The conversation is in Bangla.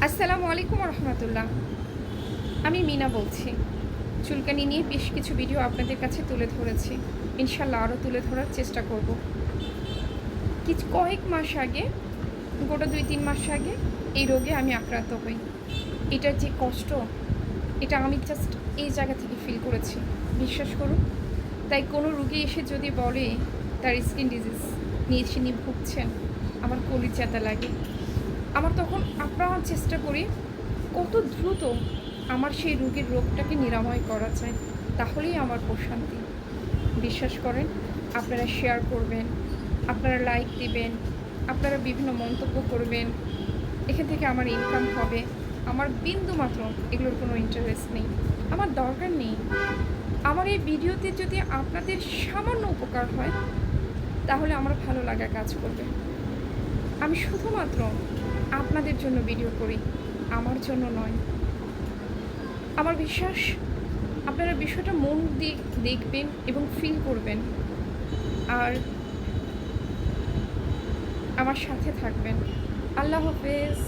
আসসালামু আলাইকুম রহমতুল্লাহ। আমি মিনা বলছি। চুলকানি নিয়ে বেশ কিছু ভিডিও আপনাদের কাছে তুলে ধরেছি। ইনশাল্লাহ আরও তুলে ধরার চেষ্টা করব। কয়েক মাস আগে, গোটা 2-3 মাস আগে এই রোগে আমি আক্রান্ত হই। এটার যে কষ্ট, এটা আমি জাস্ট এই জায়গা থেকে ফিল করেছি, বিশ্বাস করুন। তাই কোনো রুগী এসে যদি বলে তার স্কিন ডিজিজ নিয়ে তিনি ভুগছেন, আমার কলিজাটা লাগে। আমার তখন আপ্রাণ চেষ্টা করি কত দ্রুত আমার সেই রোগীর রোগটাকে নিরাময় করা যায়, তাহলেই আমার প্রশান্তি। বিশ্বাস করেন, আপনারা শেয়ার করবেন, আপনারা লাইক দিবেন, আপনারা বিভিন্ন মন্তব্য করবেন, এখান থেকে আমার ইনকাম হবে। আমার বিন্দু মাত্র এগুলোর কোনো ইন্টারেস্ট নেই, আমার দরকার নেই। আমার এই ভিডিওতে যদি আপনাদের সামান্য উপকার হয়, তাহলে আমার ভালো লাগা কাজ করবে। আমি শুধুমাত্র আপনাদের জন্য ভিডিও করি, আমার জন্য নয়। আমার বিশ্বাস আপনারা বিষয়টা মন দিয়ে দেখবেন এবং ফিল করবেন, আর আমার সাথে থাকবেন। আল্লাহ হাফেজ।